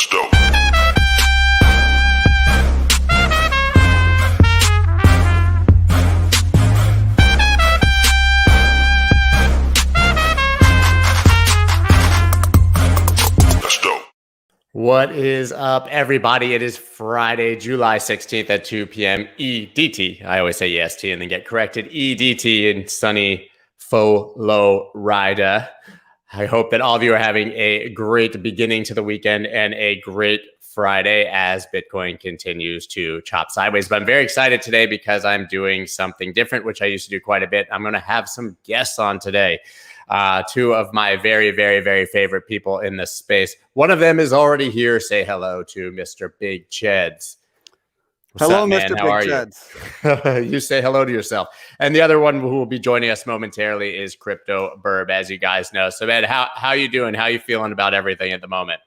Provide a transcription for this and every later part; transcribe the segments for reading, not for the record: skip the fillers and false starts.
That's dope. That's dope. What is up, everybody? It is Friday, July 16th at 2 p.m. EDT. I always say EST and then get corrected. EDT in sunny Florida. I hope that all of you are having a great beginning to the weekend and a great Friday as Bitcoin continues to chop sideways. But I'm very excited today because I'm doing something different, which I used to do quite a bit. I'm going to have some guests on today. Two of my very, very, very favorite people in this space. One of them is already here. Say hello to Mr. BigCheds. Hello, up, Mr. BigCheds. You say hello to yourself. And the other one who will be joining us momentarily is CryptoBirb, as you guys know. So, man, how you doing? How you feeling about everything at the moment?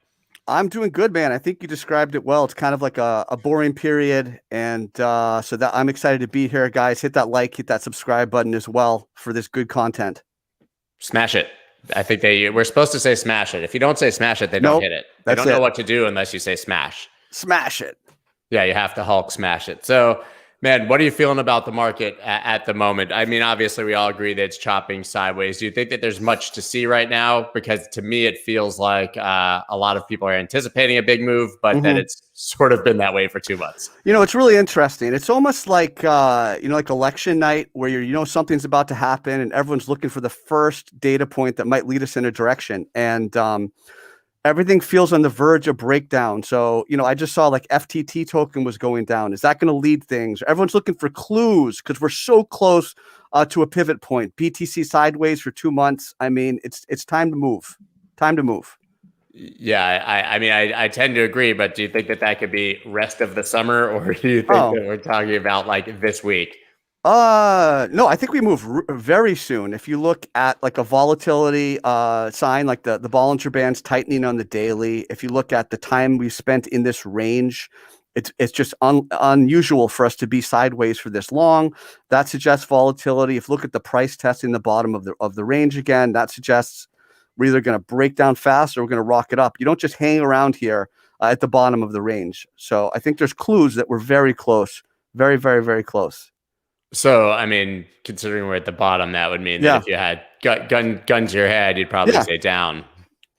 I'm doing good, man. I think you described it well. It's kind of like a boring period. And so that I'm excited to be here, guys. Hit that like, hit that subscribe button as well for this good content. Smash it. I think we're supposed to say smash it. If you don't say smash it, they don't hit it. They don't know what to do unless you say smash. Smash it. Yeah, you have to Hulk smash it. So, man, what are you feeling about the market at the moment? I mean, obviously, we all agree that it's chopping sideways. Do you think that there's much to see right now? Because to me, it feels like a lot of people are anticipating a big move, but then it's sort of been that way for 2 months. You know, it's really interesting. It's almost like, like election night where something's about to happen and everyone's looking for the first data point that might lead us in a direction. And everything feels on the verge of breakdown. So, I just saw like FTT token was going down. Is that going to lead things? Everyone's looking for clues because we're so close to a pivot point. BTC sideways for 2 months. I mean, it's time to move. Time to move. Yeah, I mean, I tend to agree, but do you think that could be rest of the summer, or do you think that we're talking about like this week? No, I think we move very soon. If you look at like a volatility sign, like the Bollinger Band's tightening on the daily. If you look at the time we've spent in this range, it's just unusual for us to be sideways for this long. That suggests volatility. If you look at the price testing the bottom of the range again, that suggests we're either going to break down fast or we're going to rock it up. You don't just hang around here at the bottom of the range. So I think there's clues that we're very close, very, very, very close. So, I mean, considering we're at the bottom, that would mean that if you had gun to your head, you'd probably say down.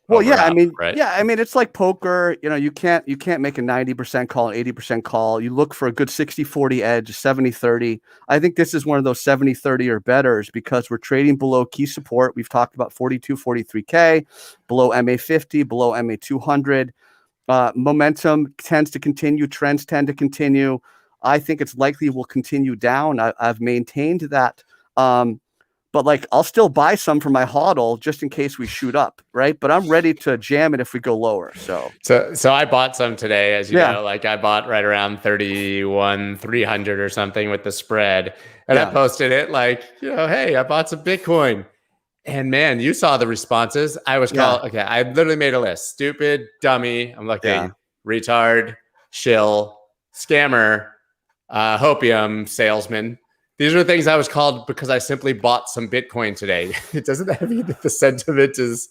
Well, yeah, up, I mean, right? yeah, I mean, it's like poker. You can't make a 90% call, an 80% call. You look for a good 60-40 edge, 70-30. I think this is one of those 70-30 or betters because we're trading below key support. We've talked about 42, 43K, below MA50, below MA200. Momentum tends to continue. Trends tend to continue. I think it's likely will continue down. I've maintained that. But like, I'll still buy some for my hodl just in case we shoot up, right? But I'm ready to jam it if we go lower. So I bought some today, as you know, like I bought right around 31,300 or something with the spread. And I posted it like, hey, I bought some Bitcoin. And man, you saw the responses. I was called, okay, I literally made a list. Stupid, dummy. I'm looking, retard, shill, scammer, hopium salesman. These are the things I was called because I simply bought some Bitcoin today. It doesn't have you that the sentiment is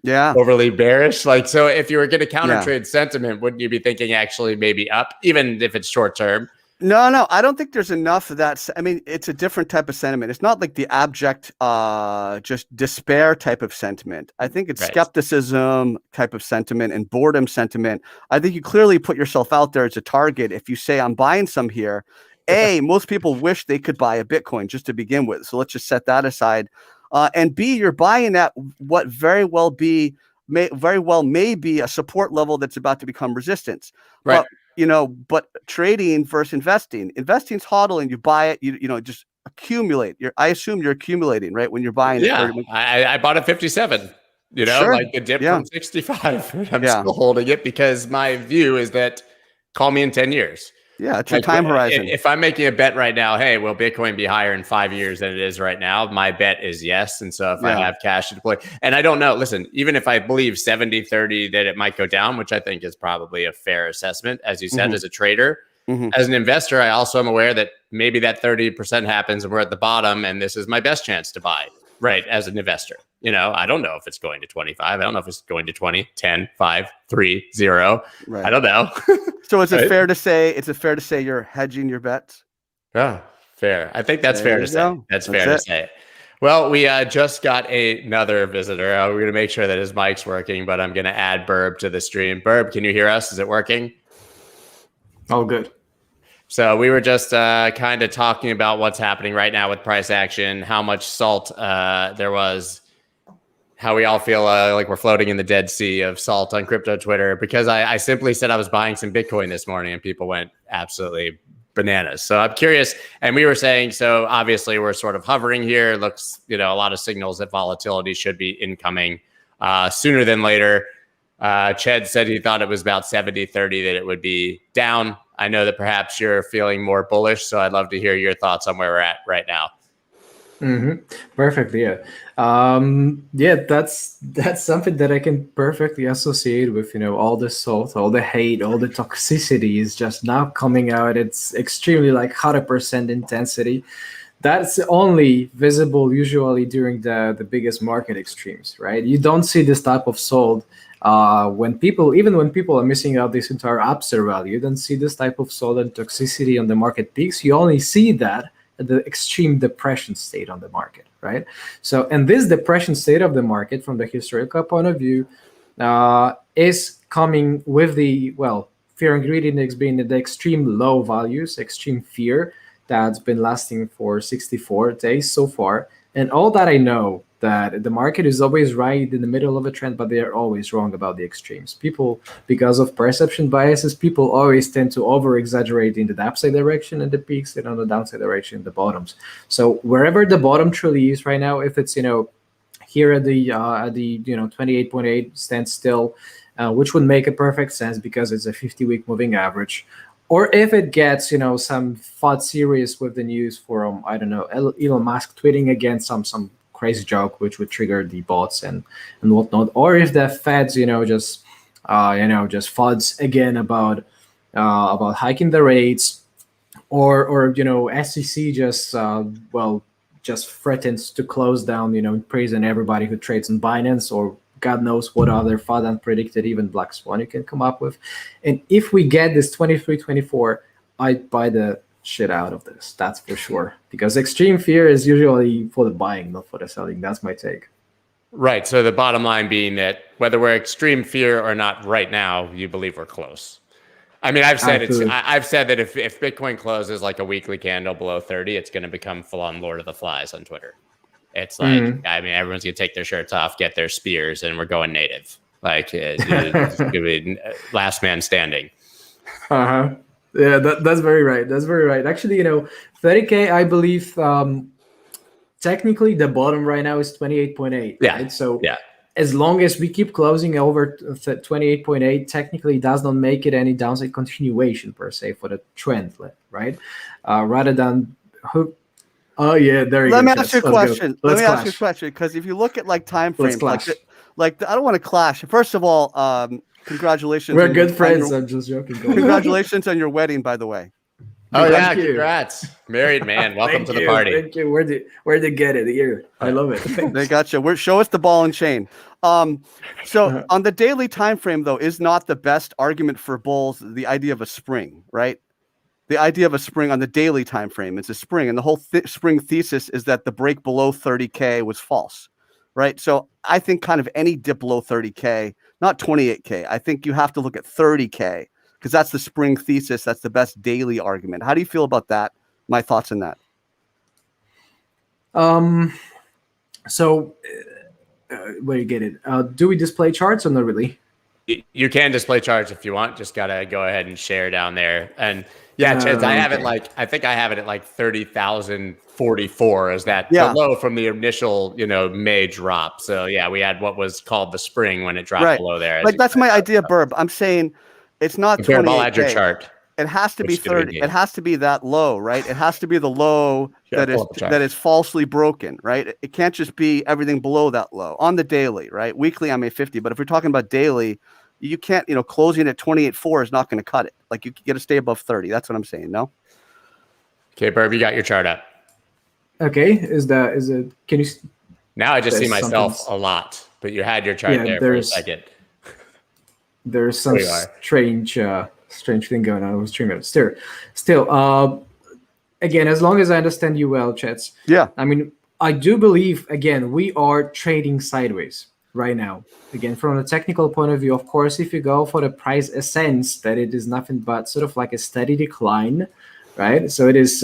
overly bearish. Like, so if you were going to counter trade sentiment, wouldn't you be thinking actually maybe up, even if it's short term? No, I don't think there's enough of that. I mean, it's a different type of sentiment. It's not like the abject, just despair type of sentiment. I think it's skepticism type of sentiment and boredom sentiment. I think you clearly put yourself out there as a target. If you say, I'm buying some here, most people wish they could buy a Bitcoin just to begin with. So let's just set that aside. And B, you're buying at what very well may be a support level that's about to become resistance. Right. But trading versus investing's hodling. You buy it, you just accumulate. I assume you're accumulating, right? When you're buying it. I bought at 57, like the dip from 65. I'm still holding it because my view is that call me in 10 years. Yeah, it's your time horizon. If I'm making a bet right now, hey, will Bitcoin be higher in 5 years than it is right now? My bet is yes. And so if I have cash to deploy, and I don't know, listen, even if I believe 70-30 that it might go down, which I think is probably a fair assessment, as you said, as a trader, as an investor, I also am aware that maybe that 30% happens and we're at the bottom and this is my best chance to buy, right, as an investor. I don't know if it's going to 25. I don't know if it's going to 20, 10, 5, 3, 0. Right. I don't know. So is it fair to say you're hedging your bets? Yeah, fair. I think that's fair to say. That's fair to say. Well, we just got another visitor. We're going to make sure that his mic's working, but I'm going to add Burb to the stream. Burb, can you hear us? Is it working? Oh, good. So we were just kind of talking about what's happening right now with price action, how much salt there was, how we all feel like we're floating in the Dead Sea of salt on crypto Twitter, because I simply said I was buying some Bitcoin this morning and people went absolutely bananas. So I'm curious. And we were saying, so obviously we're sort of hovering here. Looks, a lot of signals that volatility should be incoming sooner than later. Ched said he thought it was about 70-30 that it would be down. I know that perhaps you're feeling more bullish, so I'd love to hear your thoughts on where we're at right now. Perfect. Yeah. That's something that I can perfectly associate with, all the salt, all the hate, all the toxicity is just now coming out. It's extremely 100% intensity. That's only visible usually during the biggest market extremes, right? You don't see this type of salt when people are missing out this entire upside value. You don't see this type of salt and toxicity on the market peaks. You only see that at the extreme depression state on the market, right? So, and this depression state of the market from the historical point of view is coming with the, fear and greed index being at the extreme low values, extreme fear that's been lasting for 64 days so far. And all that I know that the market is always right in the middle of a trend, but they're always wrong about the extremes. People, because of perception biases, people always tend to over-exaggerate in the upside direction and the peaks, and on the downside direction, the bottoms. So wherever the bottom truly is right now, if it's, here at the 28.8 stands still, which would make a perfect sense because it's a 50-week moving average. Or if it gets, some FUD series with the news from, I don't know, Elon Musk tweeting again some crazy joke which would trigger the bots and whatnot. Or if the Feds, just FUDs again about hiking the rates, or SEC just threatens to close down, praising everybody who trades on Binance, or God knows what other FUD unpredicted, even Black Swan you can come up with. And if we get this 23-24, I'd buy the shit out of this. That's for sure. Because extreme fear is usually for the buying, not for the selling. That's my take. Right. So the bottom line being that whether we're extreme fear or not right now, you believe we're close. I mean, I've said that if Bitcoin closes like a weekly candle below 30, it's going to become full-on Lord of the Flies on Twitter. It's like, I mean, everyone's going to take their shirts off, get their spears, and we're going native. Like, it's going to be last man standing. Yeah, that's very right. That's very right. Actually, 30K, I believe, technically the bottom right now is 28.8. Yeah. Right? So yeah. As long as we keep closing over 28.8, technically does not make it any downside continuation per se for the trend, right? Rather than oh yeah, there you go. Let me ask you a question. Let me ask you a question, because if you look at time frames, I don't want to clash. First of all, congratulations. We're good friends. I'm just joking. Congratulations on your wedding, by the way. Oh yeah, congrats, married man. Welcome to the party. Thank you. Where'd they get it here? I love it. They got you. Show us the ball and chain. So on the daily time frame, though, is not the best argument for bulls the idea of a spring, right? The idea of a spring on the daily time frame, it's a spring, and the whole spring thesis is that the break below 30K was false, right? So I think kind of any dip below 30K, not 28K. I think you have to look at 30K. Because that's the spring thesis. That's the best daily argument. How do you feel about that? My thoughts on that. So where you get it? Do we display charts or not really? You can display charts if you want. Just gotta go ahead and share down there. And yeah, Chance, I have it I think I have it at 30,044 as that the low from the initial, May drop. So yeah, we had what was called the spring when it dropped below there. That's my idea, Burb. I'm saying it's not 28K. I'll add your chart. It has to be 30. It has to be that low, right? It has to be the low that is falsely broken, right? It can't just be everything below that low on the daily, right? Weekly, I'm a 50, but if we're talking about daily, you can't, closing at 28.4 is not going to cut it. Like you got to stay above 30. That's what I'm saying. No. Okay, Burb, you got your chart up. Okay, can you? Now I just see There's myself something- a lot, but you had your chart Yeah, there for a there's- second. There's some There you are. strange thing going on with streaming. Still, again, as long as I understand you well, Chets. Yeah. I mean, I do believe, again, we are trading sideways right now. Again, from a technical point of view, of course, if you go for the price ascents, that it is nothing but sort of like a steady decline, right? So it is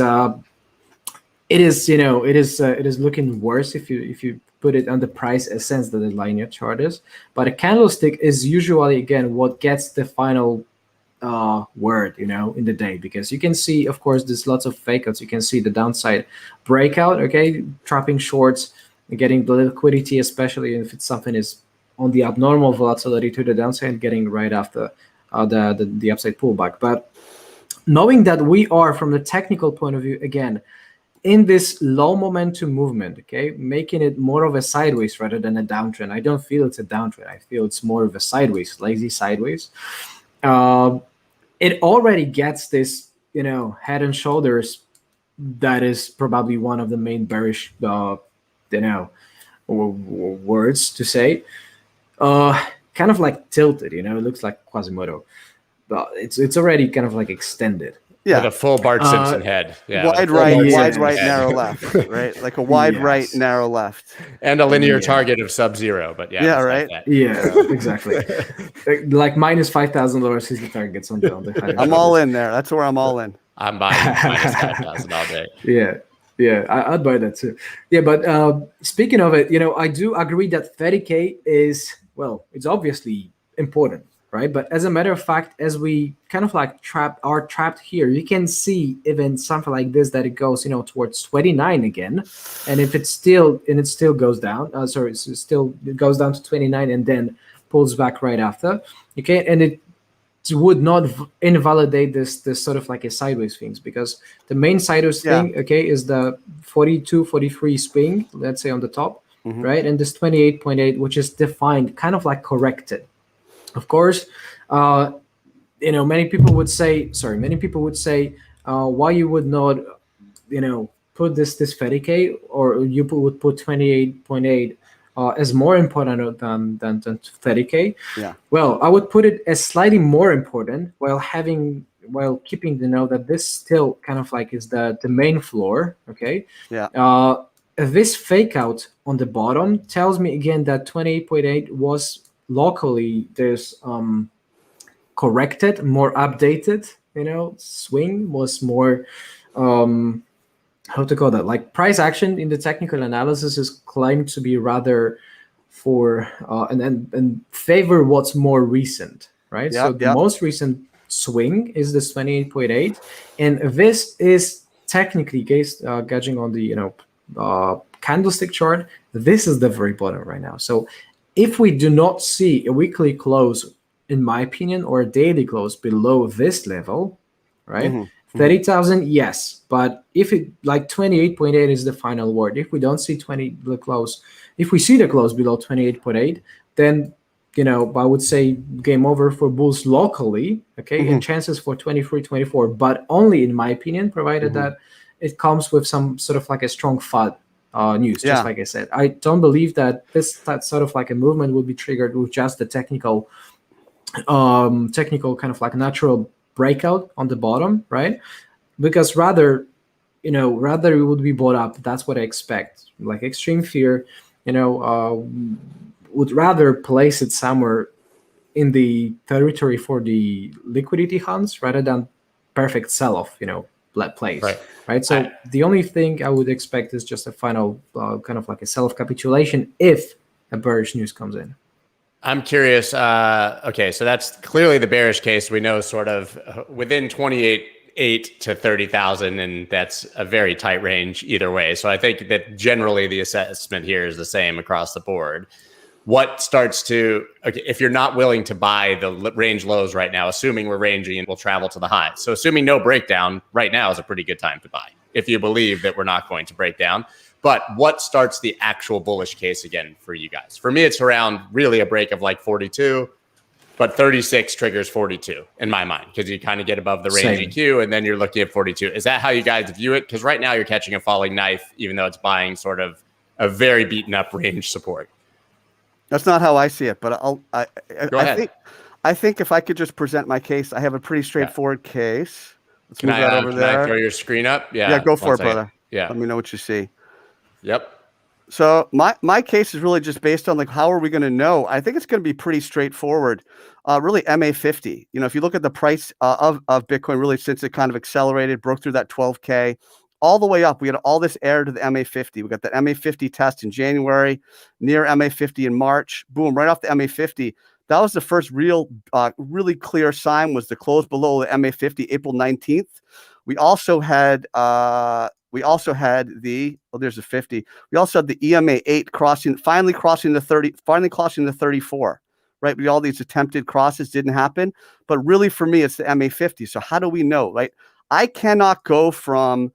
looking worse if you put it on the price ascents that the linear chart is. But a candlestick is usually, again, what gets the final word, in the day, because you can see, of course, there's lots of fakeouts. You can see the downside breakout, okay, trapping shorts, getting the liquidity, especially if it's something is on the abnormal volatility to the downside, getting right after the upside pullback. But knowing that we are, from the technical point of view, again, in this low momentum movement, okay, making it more of a sideways rather than a downtrend. I don't feel it's a downtrend. I feel it's more of a sideways, lazy sideways. It already gets this, head and shoulders. That is probably one of the main bearish, words to say. Kind of like tilted, it looks like Quasimodo, but it's already kind of like extended. With a full Bart Simpson head. Yeah, wide right, narrow left, right? Like a wide right, narrow left. And a linear target of sub-zero, but right. Like yeah, exactly. Like minus $5,000 is the targets on the I'm all in there. That's where I'm all in. I'm buying minus 5,000 all day. Yeah, I'd buy that too. Yeah, but speaking of it, I do agree that 30K is, well, it's obviously important, right? But as a matter of fact, as we kind of like trapped here, you can see even something like this, that it goes, towards 29 again. And if it still goes down, it goes down to 29 and then pulls back right after. Okay, and it would not invalidate this sort of like a sideways things, because the main sideways thing, okay, is the 42, 43 swing, let's say on the top, right? And this 28.8, which is defined kind of like corrected. Of course, many people would say, why you would not, put this 30K, or you would put 28.8 as more important than 30K. Yeah. Well, I would put it as slightly more important while keeping that this still kind of like is the main floor. Okay. Yeah. This fake out on the bottom tells me again that 28.8 was locally there's corrected, more updated, swing was more how to call that, like price action in the technical analysis is claimed to be rather for and favor what's more recent, right? So the most recent swing is this 28.8, and this is technically gauging on the candlestick chart. This is the very bottom right now. So if we do not see a weekly close, in my opinion, or a daily close below this level, right? 30,000, yes. But if it like 28.8 is the final word, if we don't see if we see the close below 28.8, then, I would say game over for bulls locally, okay? And chances for 23, 24, but only in my opinion, provided that it comes with some sort of like a strong FUD news, just like I said. I don't believe that that sort of like a movement will be triggered with just the technical kind of like natural breakout on the bottom, right? Because rather it would be bought up. That's what I expect. Like extreme fear, would rather place it somewhere in the territory for the liquidity hunts rather than perfect sell-off, place. Right. So the only thing I would expect is just a final kind of like a sell-off capitulation if a bearish news comes in. I'm curious. Okay, so that's clearly the bearish case. We know sort of within 28.8 to 30,000, and that's a very tight range either way. So I think that generally the assessment here is the same across the board. What starts to, okay, if you're not willing to buy the range lows right now, assuming we're ranging and we'll travel to the highs. So assuming no breakdown right now is a pretty good time to buy if you believe that we're not going to break down. But what starts the actual bullish case again for you guys? For me, it's around really a break of like 42, but 36 triggers 42 in my mind, because you kind of get above the range EQ and then you're looking at 42. Is that how you guys view it? Because right now you're catching a falling knife, even though it's buying sort of a very beaten up range support. That's not how I see it, but Go ahead. I think if I could just present my case, I have a pretty straightforward case. Let's move that over Can there. I throw your screen up? Yeah. Yeah, go for it, brother. Yeah. Let me know what you see. Yep. So my case is really just based on like, how are we going to know? I think it's going to be pretty straightforward. Really MA50. You know, if you look at the price of Bitcoin, really since it kind of accelerated, broke through that 12K, all the way up, we had all this air to the MA50. We got the MA50 test in January, near MA50 in March. Boom, right off the MA50. That was the first real, really clear sign, was the close below the MA50, April 19th. We also had the, there's a 50. We also had the EMA8 finally crossing the 34, right? All these attempted crosses didn't happen, but really for me, it's the MA50. So how do we know, right? I cannot go from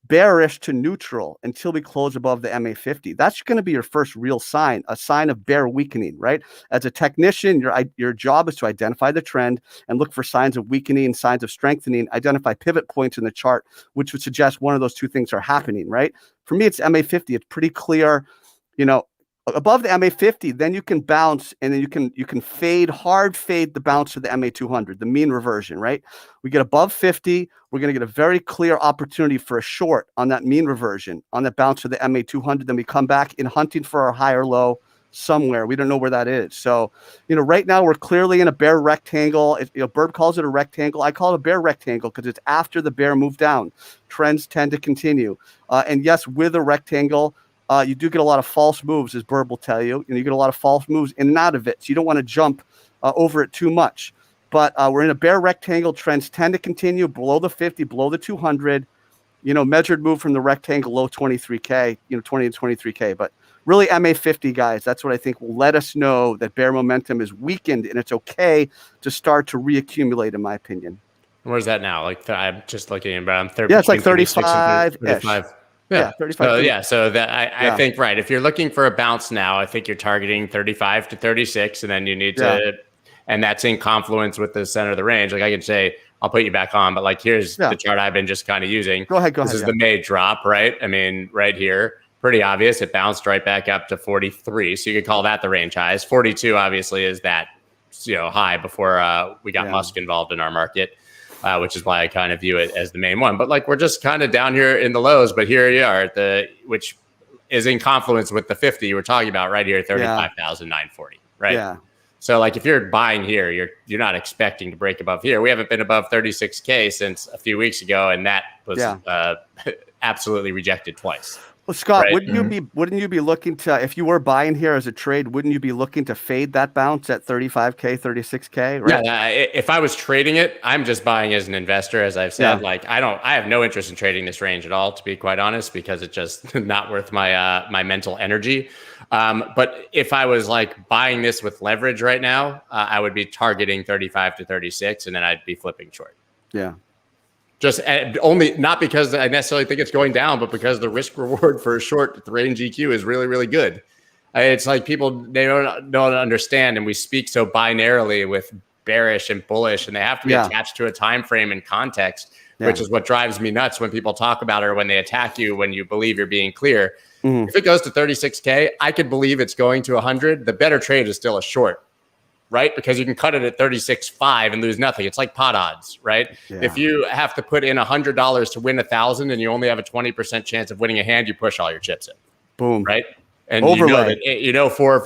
bearish to neutral until we close above the MA50. That's going to be your first real sign, a sign of bear weakening, right? As a technician, your job is to identify the trend and look for signs of weakening, signs of strengthening, identify pivot points in the chart, which would suggest one of those two things are happening, right? For me, it's MA50. It's pretty clear, you know, above the MA50, then you can bounce, and then you can hard fade the bounce to the MA200, the mean reversion, right? We get above 50, we're going to get a very clear opportunity for a short on that mean reversion, on that bounce to the MA200. Then we come back in hunting for our higher low somewhere. We don't know where that is. So, you know, right now we're clearly in a bear rectangle. Birb calls it a rectangle. I call it a bear rectangle because it's after the bear moved down. Trends tend to continue. And yes, with a rectangle, you do get a lot of false moves, as Birb will tell you. You get a lot of false moves in and out of it. So you don't want to jump over it too much. But we're in a bear rectangle. Trends tend to continue below the 50, below the 200. Measured move from the rectangle, low 23K, 20 to 23K. But really MA50, guys, that's what I think will let us know that bear momentum is weakened and it's okay to start to reaccumulate, in my opinion. Where's that now? Like, I'm just looking at around 30. Yeah, it's like 35-ish. Yeah, 35. So that I think, right, if you're looking for a bounce now, I think you're targeting 35 to 36, and then you need to, and that's in confluence with the center of the range. Like I can say, I'll put you back on, but like here's the chart I've been just kind of using. Go ahead. This is the May drop, right? I mean, right here, pretty obvious. It bounced right back up to 43, so you could call that the range highs. 42 obviously is that high before we got Musk involved in our market. Which is why I kind of view it as the main one. But like we're just kind of down here in the lows, but here you are at which is in confluence with the 50 you were talking about right here, 35,940, right? Yeah. So like if you're buying here, you're not expecting to break above here. We haven't been above 36K since a few weeks ago, and that was absolutely rejected twice. Well, Scott, right? wouldn't you be looking to, if you were buying here as a trade, wouldn't you be looking to fade that bounce at 35K, 36K? Right? Yeah, if I was trading it, I'm just buying as an investor, as I've said. Like I have no interest in trading this range at all, to be quite honest, because it's just not worth my my mental energy. But if I was like buying this with leverage right now, I would be targeting 35 to 36, and then I'd be flipping short. Yeah. Just only not because I necessarily think it's going down, but because the risk reward for a short range EQ is really, really good. It's like people, they don't understand, and we speak so binarily with bearish and bullish, and they have to be attached to a time frame and context, which is what drives me nuts when people talk about it or when they attack you when you believe you're being clear. If it goes to 36K, I could believe it's going to 100. The better trade is still a short. Right? Because you can cut it at 36.5 and lose nothing. It's like pot odds, right? Yeah. If you have to put in $100 to win 1,000 and you only have a 20% chance of winning a hand, you push all your chips in. Boom. Right? And you know 4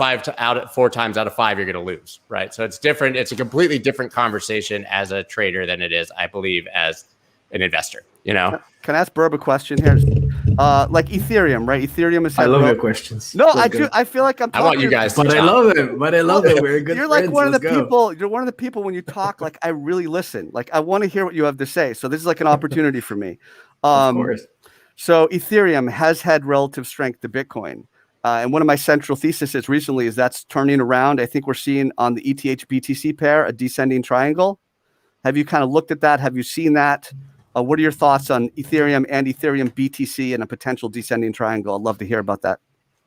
times out of 5 you're going to lose, right? So it's different. It's a completely different conversation as a trader than it is, I believe, as an investor. Can I ask Birb a question here? Like Ethereum, right? Ethereum is. I love your questions. No, I do. I feel like I'm. I want you guys. But I love it. We're good. You're like one of the people. You're one of the people when you talk. Like I really listen. Like I want to hear what you have to say. So this is like an opportunity for me. Of course. So Ethereum has had relative strength to Bitcoin. And one of my central theses recently is that's turning around. I think we're seeing on the ETH BTC pair a descending triangle. Have you kind of looked at that? Have you seen that? What are your thoughts on Ethereum and Ethereum BTC and a potential descending triangle? I'd love to hear about that.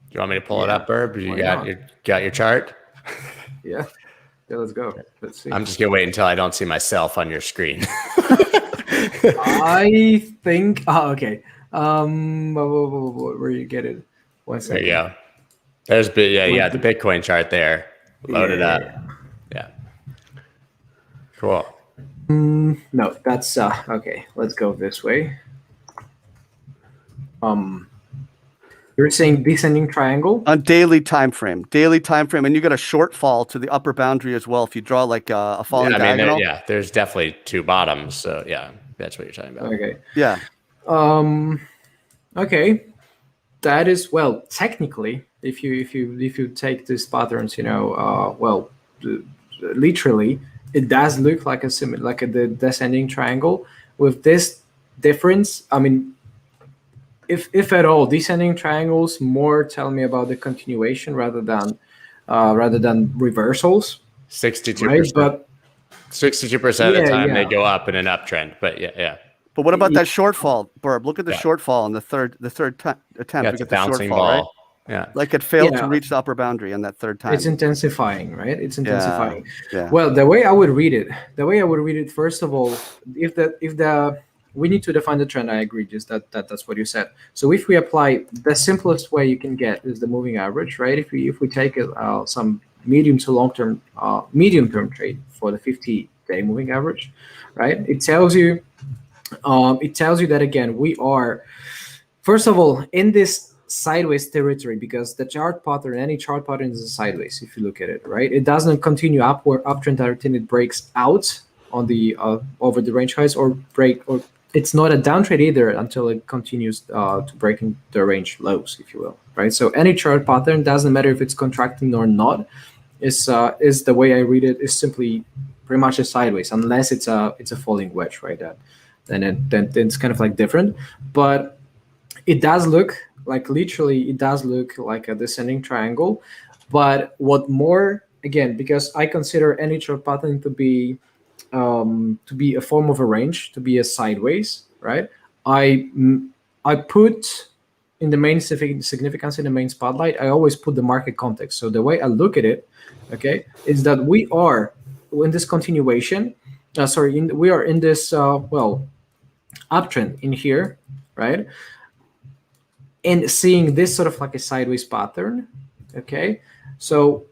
You want me to pull it up, Birb? You got your chart? Yeah, let's go. Let's see. I'm just gonna wait until I don't see myself on your screen. I think. Oh, okay. Where you get it? 1 There second. you go. There's the Bitcoin chart there. Load it up. Yeah. Cool. No, that's okay. Let's go this way. You're saying descending triangle on daily time frame, and you get a shortfall to the upper boundary as well. If you draw like a falling diagonal, there's definitely two bottoms. So yeah, that's what you're talking about. Okay. Yeah. Okay. That is, well, technically, if you take these patterns, literally, it does look like the descending triangle with this difference. I mean, if at all, descending triangles more tell me about the continuation rather than reversals. 62%. Right? But 62% of the time they go up in an uptrend. But yeah. But what about that shortfall, Burb? Look at the shortfall in the third attempt. That's a bouncing ball. Right? Yeah. Like it failed to reach the upper boundary on that third time. It's intensifying, right? It's intensifying. Yeah. Well, the way I would read it, first of all, if we need to define the trend. I agree, just that's what you said. So if we apply the simplest way you can get is the moving average, right? If we take some medium to long term, medium term trade for the 50-day moving average, right? It tells you that again we are, first of all, in this sideways territory, because the chart pattern, any chart pattern is a sideways. If you look at it, right, it doesn't continue uptrend until it breaks out on the over the range highs or it's not a downtrend either until it continues to breaking the range lows, if you will, right? So any chart pattern, doesn't matter if it's contracting or not, is the way I read it, is simply pretty much a sideways, unless it's a falling wedge, right? Then it's kind of like different, but it does look like, literally, it does look like a descending triangle. But what more, again, because I consider any chart pattern to be a form of a range, to be a sideways, right? I put in the main significance, in the main spotlight, I always put the market context. So the way I look at it, okay, is that we are in this continuation. We are in this uptrend in here, right? And seeing this sort of like a sideways pattern, okay? So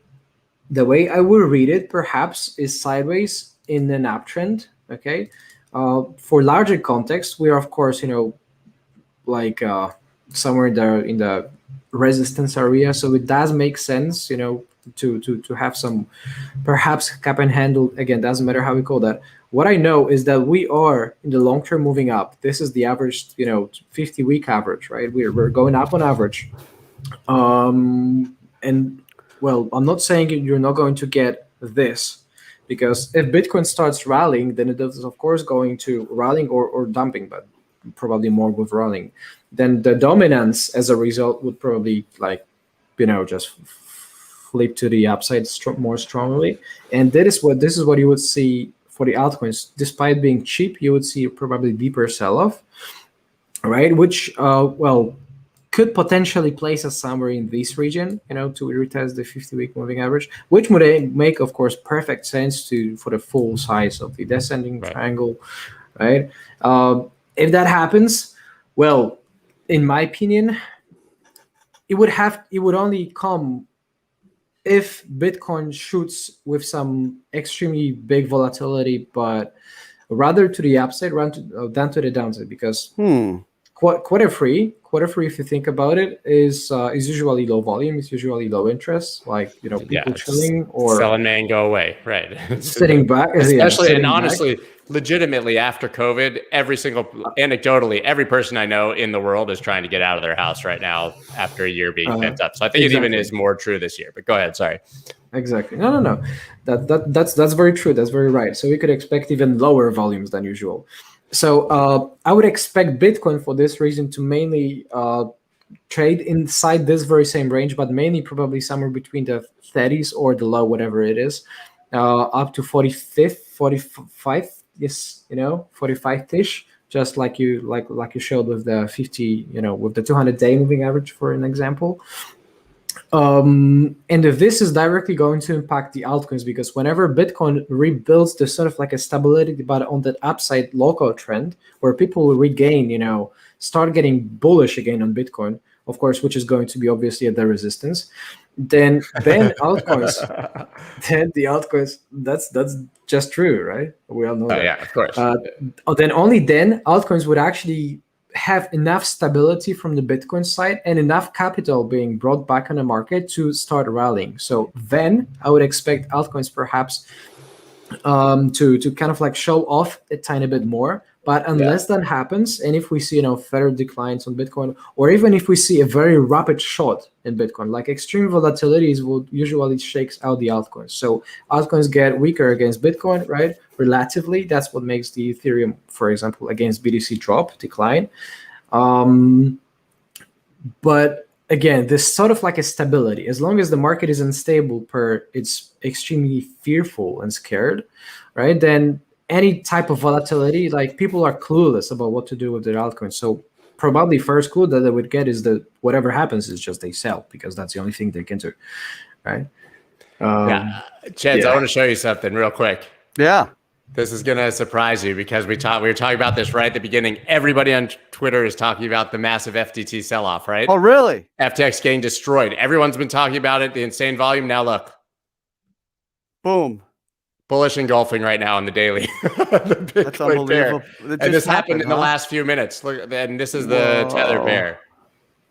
the way I will read it, perhaps, is sideways in an uptrend, okay? For larger context, we are, of course, somewhere in the resistance area. So it does make sense, to have some, perhaps, cap and handle. Again, doesn't matter how we call that. What I know is that we are in the long term moving up. This is the average, 50-week average, right? We're going up on average. And well, I'm not saying you're not going to get this, because if Bitcoin starts rallying, then it is, of course, going to rallying or dumping, but probably more with rallying. Then the dominance as a result would probably just flip to the upside more strongly. And this is what you would see for the altcoins. Despite being cheap, you would see probably deeper sell-off, right? Which could potentially place us somewhere in this region, to retest the 50-week moving average, which would make, of course, perfect sense for the full size of the descending triangle, right? If that happens, well, in my opinion, it would only come if Bitcoin shoots with some extremely big volatility, but rather to the upside than to the downside, because quarter free, if you think about it, is usually low volume, it's usually low interest, people chilling or sell and man go away, right? Sitting back, especially, and honestly, legitimately, after COVID, anecdotally, every person I know in the world is trying to get out of their house right now after a year being pent up. So I think it even is more true this year. But go ahead, sorry. Exactly. No. That's very true. That's very right. So we could expect even lower volumes than usual. So I would expect Bitcoin for this reason to mainly trade inside this very same range, but mainly probably somewhere between the 30s or the low, whatever it is, up to 45. Yes, 45-ish, just like you showed with the 50, with the 200-day moving average, for an example. And if this is directly going to impact the altcoins, because whenever Bitcoin rebuilds the sort of like a stability, but on that upside local trend, where people will regain, start getting bullish again on Bitcoin, of course, which is going to be obviously at the resistance. Then altcoins, then the altcoins, that's just true, right? We all know that. Yeah, of course. Then only then altcoins would actually have enough stability from the Bitcoin side and enough capital being brought back on the market to start rallying. So then I would expect altcoins perhaps to kind of like show off a tiny bit more. But unless that happens, and if we see further declines on Bitcoin, or even if we see a very rapid shot in Bitcoin, like extreme volatilities will usually shakes out the altcoins. So altcoins get weaker against Bitcoin, right? Relatively, that's what makes the Ethereum, for example, against BTC decline. But again, this sort of like a stability. As long as the market is unstable, it's extremely fearful and scared, right? Then any type of volatility, like people are clueless about what to do with their altcoins. So probably first clue that they would get is that whatever happens is just they sell, because that's the only thing they can do, right? Cheds, I want to show you something real quick. Yeah. This is going to surprise you because we were talking about this right at the beginning. Everybody on Twitter is talking about the massive FTT sell-off, right? Oh, really? FTX getting destroyed. Everyone's been talking about it, the insane volume. Now look. Boom. Bullish engulfing right now on the daily. The That's unbelievable. And this happened in the last few minutes. Look, and this is the tether pair.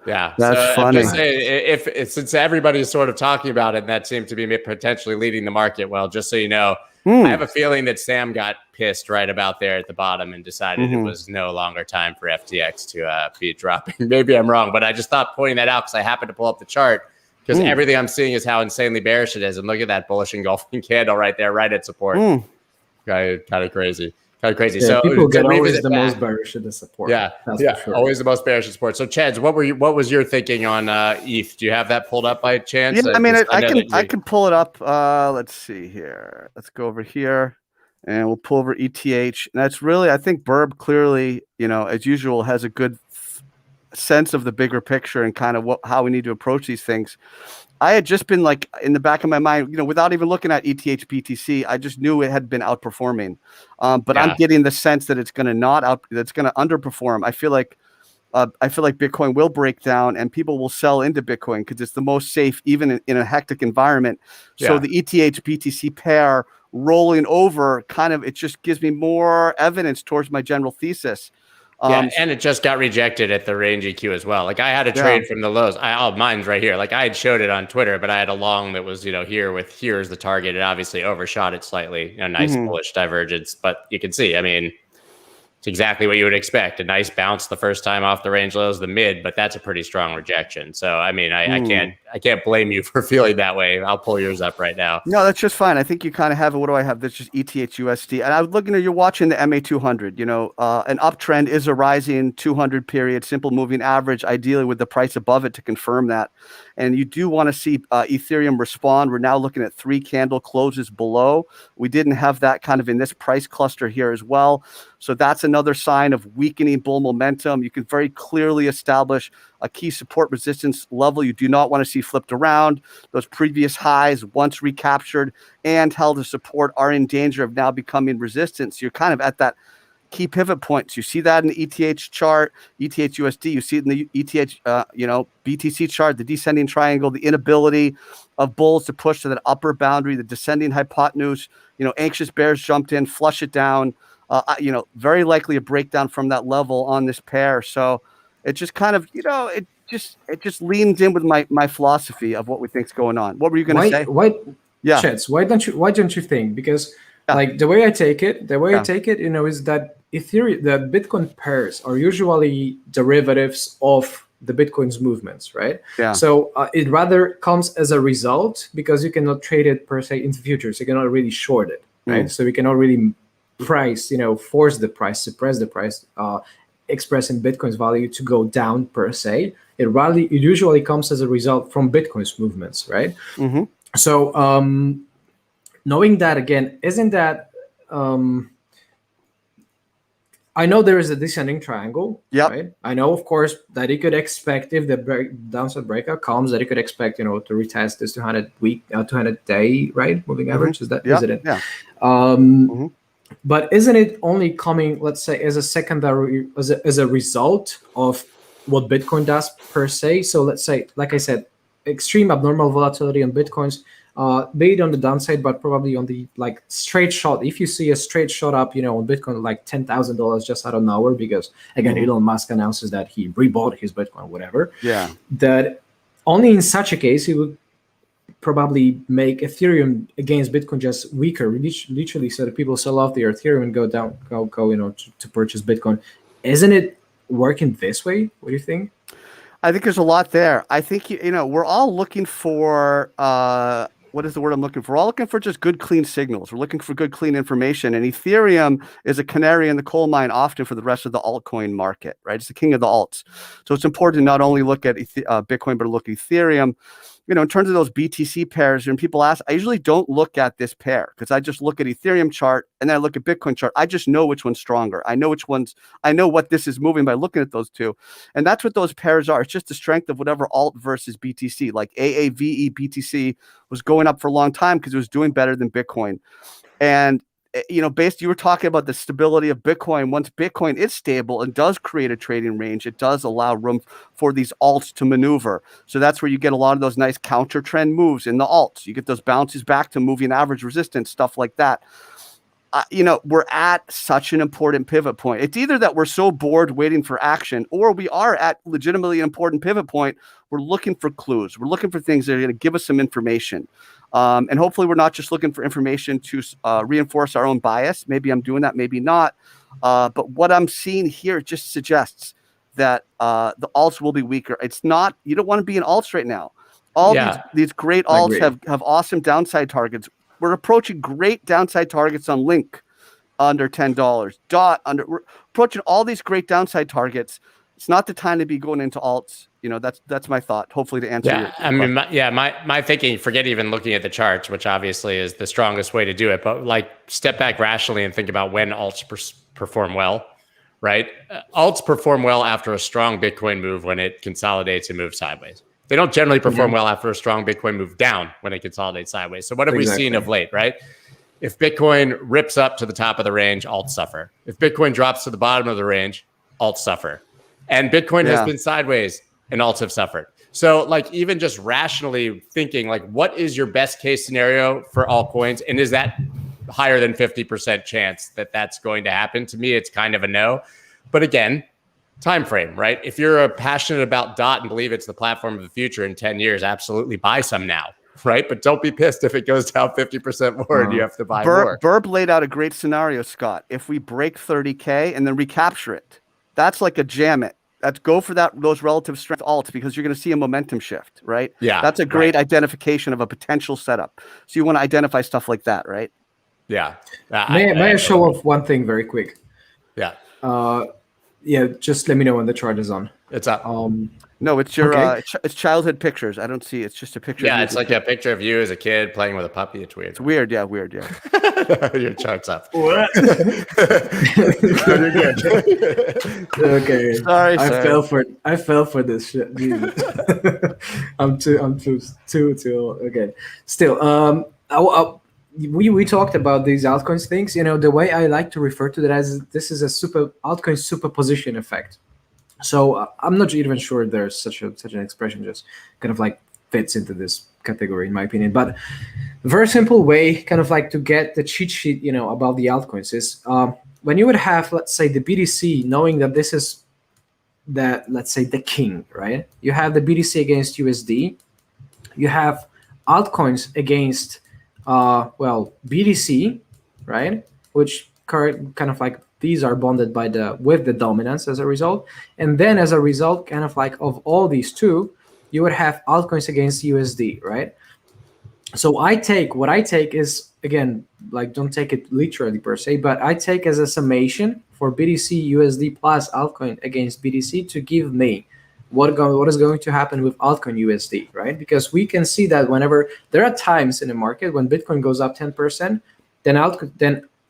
Yeah, that's funny. I'm just saying, since everybody is sort of talking about it, and that seemed to be potentially leading the market, well, just so you know, I have a feeling that Sam got pissed right about there at the bottom and decided it was no longer time for FTX to be dropping. Maybe I'm wrong, but I just thought pointing that out because I happened to pull up the chart. Because everything I'm seeing is how insanely bearish it is. And look at that bullish engulfing candle right there, right at support. Kind of crazy. Kind of crazy. Yeah, so people get always the most bearish at the support. Yeah, sure. Always the most bearish at support. So Cheds, what was your thinking on ETH? Do you have that pulled up by chance? Yeah, I mean, I can pull it up. Let's see here. Let's go over here, and we'll pull over ETH. And that's really, I think Burb clearly, as usual, has a good sense of the bigger picture and kind of how we need to approach these things. I had just been like in the back of my mind, without even looking at ETH BTC, I just knew it had been outperforming. But I'm getting the sense that it's going to underperform. I feel like Bitcoin will break down and people will sell into Bitcoin because it's the most safe, even in a hectic environment. So the ETH BTC pair rolling over it just gives me more evidence towards my general thesis. And it just got rejected at the range EQ as well. Like I had a trade from the lows. Mine's right here. Like I had showed it on Twitter, but I had a long that was, here's the target. It obviously overshot it slightly. Nice bullish divergence, but you can see, I mean, it's exactly what you would expect. A nice bounce the first time off the range lows, the mid, but that's a pretty strong rejection. So, I mean, I can't blame you for feeling that way. I'll pull yours up right now. No, that's just fine. I think you kind of have it. What do I have? That's just ETH USD. And I was looking at, you're watching the MA200, an uptrend is a rising 200 period, simple moving average, ideally with the price above it to confirm that. And you do want to see Ethereum respond. We're now looking at 3 candle closes below. We didn't have that kind of in this price cluster here as well. So that's another sign of weakening bull momentum. You can very clearly establish a key support resistance level you do not want to see flipped around. Those previous highs, once recaptured and held as support, are in danger of now becoming resistance. You're kind of at that key pivot points. You see that in the ETH chart, ETH USD. You see it in the ETH, BTC chart, the descending triangle, the inability of bulls to push to that upper boundary, the descending hypotenuse. Anxious bears jumped in, flush it down. Very likely a breakdown from that level on this pair. So it just kind of, it just leans in with my philosophy of what we think's going on. What were you going to say? Cheds, why don't you think? Because like the way I take it, is that Ethereum, the Bitcoin pairs are usually derivatives of the Bitcoin's movements, right? Yeah. So it rather comes as a result because you cannot trade it per se into futures. You cannot really short it, right? So we cannot really price, force the price, suppress the price, expressing Bitcoin's value to go down per se. It usually comes as a result from Bitcoin's movements, right? Mm-hmm. So knowing that, again, isn't that I know there is a descending triangle, right? I know, of course, that you could expect if the downside breakout comes, that you could expect, to retest this 200-day, right? Moving average, is it? Yeah. But isn't it only coming, let's say, as a secondary, as a result of what Bitcoin does per se. So let's say, like I said, extreme abnormal volatility on Bitcoins, be it on the downside, but probably on the like straight shot. If you see a straight shot up, on Bitcoin, like $10,000 just out of nowhere, because again, Elon Musk announces that he rebought his Bitcoin, whatever. Yeah. That only in such a case he would probably make Ethereum against Bitcoin just weaker, literally, so that people sell off their Ethereum and go to purchase Bitcoin. Isn't it working this way? What do you think? I think there's a lot there. I think, we're all looking for, what is the word I'm looking for? We're all looking for just good, clean signals. We're looking for good, clean information. And Ethereum is a canary in the coal mine often for the rest of the altcoin market, right? It's the king of the alts. So it's important to not only look at Bitcoin, but look at Ethereum. In terms of those BTC pairs, when people ask, I usually don't look at this pair because I just look at Ethereum chart and then I look at Bitcoin chart. I just know which one's stronger. I know what this is moving by looking at those two. And that's what those pairs are. It's just the strength of whatever alt versus BTC. Like AAVE BTC was going up for a long time because it was doing better than Bitcoin. And you were talking about the stability of Bitcoin. Once Bitcoin is stable and does create a trading range, it does allow room for these alts to maneuver. So that's where you get a lot of those nice counter trend moves in the alts. You get those bounces back to moving average resistance, stuff like that. We're at such an important pivot point. It's either that we're so bored waiting for action, or we are at legitimately an important pivot point. We're looking for clues. We're looking for things that are going to give us some information. And hopefully we're not just looking for information to reinforce our own bias. Maybe I'm doing that, maybe not. But what I'm seeing here just suggests that the alts will be weaker. It's not, you don't want to be in alts right now. These great alts have awesome downside targets. We're approaching great downside targets on Link under $10. We're approaching all these great downside targets. It's not the time to be going into alts. That's my thought. Hopefully to answer. My thinking. Forget even looking at the charts, which obviously is the strongest way to do it. But like, step back rationally and think about when alts perform well. Right? Alts perform well after a strong Bitcoin move when it consolidates and moves sideways. They don't generally perform well after a strong Bitcoin move down when it consolidates sideways. So what have we seen of late, right? If Bitcoin rips up to the top of the range, alts suffer. If Bitcoin drops to the bottom of the range, alts suffer. And Bitcoin has been sideways and alts have suffered. So like, even just rationally thinking, like, what is your best case scenario for altcoins? And is that higher than 50% chance that that's going to happen? To me, it's kind of a no. But again, time frame, right? If you're passionate about DOT and believe it's the platform of the future in 10 years, absolutely buy some now, right? But don't be pissed if it goes down 50% more and you have to buy more. Burb laid out a great scenario, Scott. If we break 30K and then recapture it, that's like a jam it. That's go for those relative strength alts, because you're going to see a momentum shift, right? Yeah. That's a great identification of a potential setup. So you want to identify stuff like that, right? Yeah. May I show off one thing very quick? Yeah. Just let me know when the chart is on. It's up. No, it's your it's childhood pictures. I don't see. It's just a picture. Yeah, it's like a picture of you as a kid playing with a puppy. It's weird. It's weird. Yeah, weird. Yeah. Your chart's up. What? You're good. Okay. Sorry. I fell for this shit. I'm too okay. Still, we talked about these altcoins things. The way I like to refer to that as this is a altcoin superposition effect. So I'm not even sure there's such an expression, just kind of like fits into this category in my opinion. But a very simple way, kind of like to get the cheat sheet, about the altcoins is when you would have, let's say, the BTC, knowing that this is let's say the king, right? You have the BTC against USD. You have altcoins against BTC, right? Which kind of like these are bonded with the dominance as a result. And then as a result, kind of like of all these two, you would have altcoins against USD, right? So what I take is, again, like, don't take it literally per se, but I take as a summation for BTC USD plus altcoin against BTC to give me what is going to happen with altcoin USD, right? Because we can see that whenever there are times in the market when Bitcoin goes up 10%,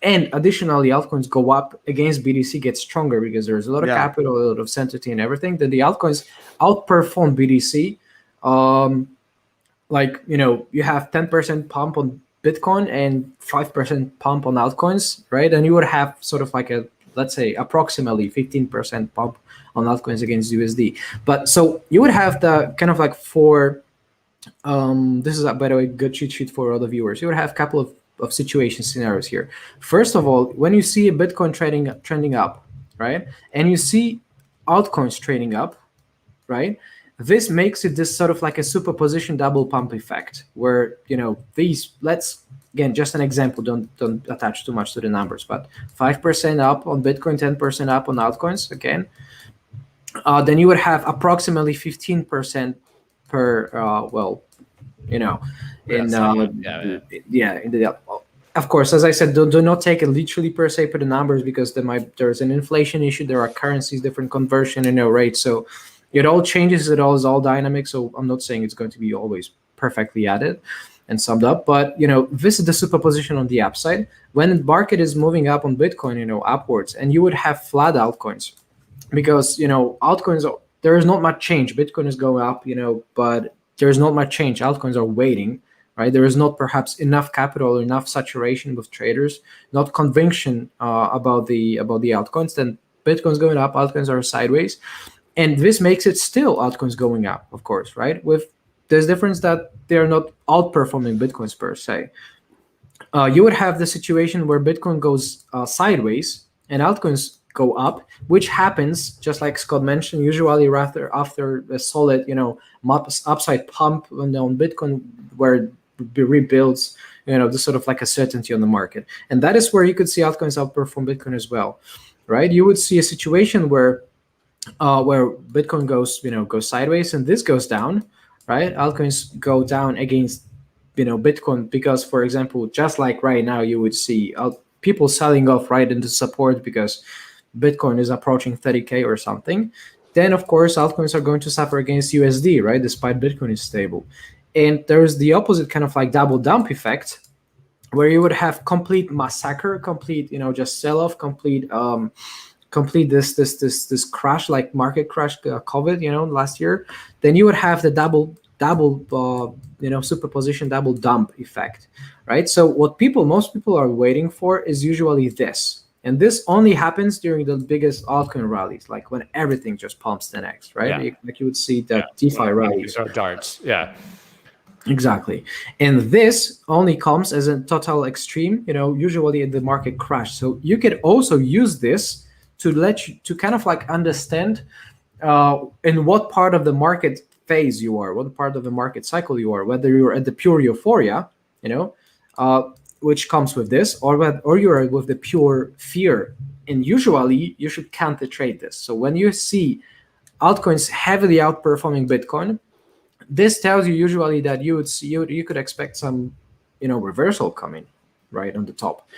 and additionally altcoins go up against BTC gets stronger because there's a lot of capital, a lot of sentity and everything. Then the altcoins outperform BTC. You have 10% pump on Bitcoin and 5% pump on altcoins, right? And you would have sort of like let's say approximately 15% pump on altcoins against USD. But so you would have the kind of like for this is, by the way, good cheat sheet for all the viewers. You would have a couple of situation scenarios here. First of all, when you see a Bitcoin trending up, right, and you see altcoins trading up, right, this makes it this sort of like a superposition double pump effect, where these, let's again, just an example, don't attach too much to the numbers, but 5% up on Bitcoin, 10% up on altcoins again, then you would have approximately 15% per in the of course, as I said, do not take it literally per se for the numbers, because there's an inflation issue, there are currencies, different conversion rates, so it all changes, it all is all dynamic. So I'm not saying it's going to be always perfectly added and summed up, but this is the superposition on the upside when the market is moving up on Bitcoin, upwards, and you would have flat altcoins, because altcoins, there is not much change. Bitcoin is going up, but there is not much change. Altcoins are waiting, right? There is not perhaps enough capital, enough saturation with traders, not conviction about the altcoins. Then Bitcoin's going up, altcoins are sideways, and this makes it still altcoins going up, of course, right? With this difference that they are not outperforming Bitcoins per se. You would have the situation where Bitcoin goes sideways and altcoins go up, which happens, just like Scott mentioned, usually rather after a solid, upside pump on Bitcoin, where it rebuilds, the sort of like a certainty on the market. And that is where you could see altcoins outperform Bitcoin as well, right? You would see a situation where Bitcoin goes sideways and this goes down, right? Altcoins go down against, Bitcoin, because, for example, just like right now, you would see people selling off right into support because Bitcoin is approaching 30K or something. Then, of course, altcoins are going to suffer against USD, right? Despite Bitcoin is stable. And there's the opposite kind of like double dump effect, where you would have complete massacre, complete, just sell off, complete this crash, like market crash, COVID, last year. Then you would have the double superposition, double dump effect, right? So what most people are waiting for is usually this. And this only happens during the biggest altcoin rallies, like when everything just pumps the next, right? Yeah. Like you would see the DeFi rallies. So darts, yeah. Exactly. And this only comes as a total extreme, usually in the market crash. So you could also use this to let you to kind of like understand in what part of the market phase you are, what part of the market cycle you are, whether you're at the pure euphoria, which comes with this, or you're with the pure fear. And usually you should counter trade this. So when you see altcoins heavily outperforming Bitcoin, this tells you usually that you could expect some reversal coming right on the top.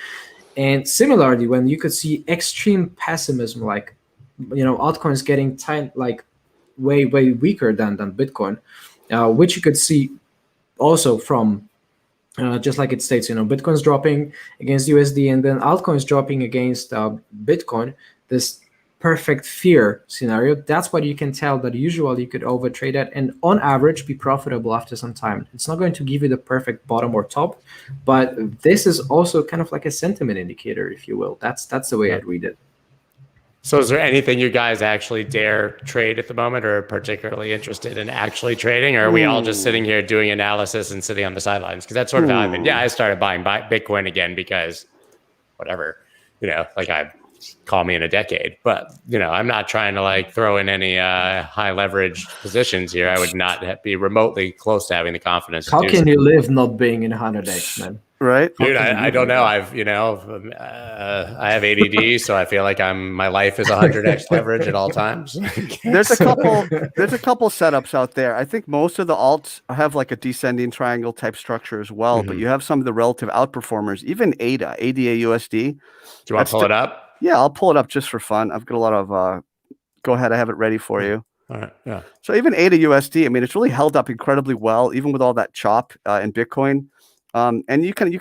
And similarly, when you could see extreme pessimism, like altcoins getting way weaker than Bitcoin, which you could see also from just like it states, Bitcoin's dropping against USD and then altcoins dropping against Bitcoin, this perfect fear scenario, that's what you can tell that usually you could overtrade that and on average be profitable after some time. It's not going to give you the perfect bottom or top, but this is also kind of like a sentiment indicator, if you will. That's the way I'd read it. So is there anything you guys actually dare trade at the moment, or particularly interested in actually trading, or are we all just sitting here doing analysis and sitting on the sidelines? Because that's sort of how I've been. Yeah, I started buying Bitcoin again because whatever, I call me in a decade, but I'm not trying to throw in any high leverage positions here. I would not be remotely close to having the confidence. How can you live not being in 100x, man? Right, dude. I don't know. I have ADD, so I feel like my life is 100x leverage at all times. There's a couple setups out there. I think most of the alts have like a descending triangle type structure as well, but you have some of the relative outperformers, even ADA USD. Do you want to pull it up? Yeah, I'll pull it up just for fun. I've got a lot of go ahead, I have it ready for you. All right. Yeah. So even ADA USD, I mean, it's really held up incredibly well, even with all that chop in Bitcoin. And you can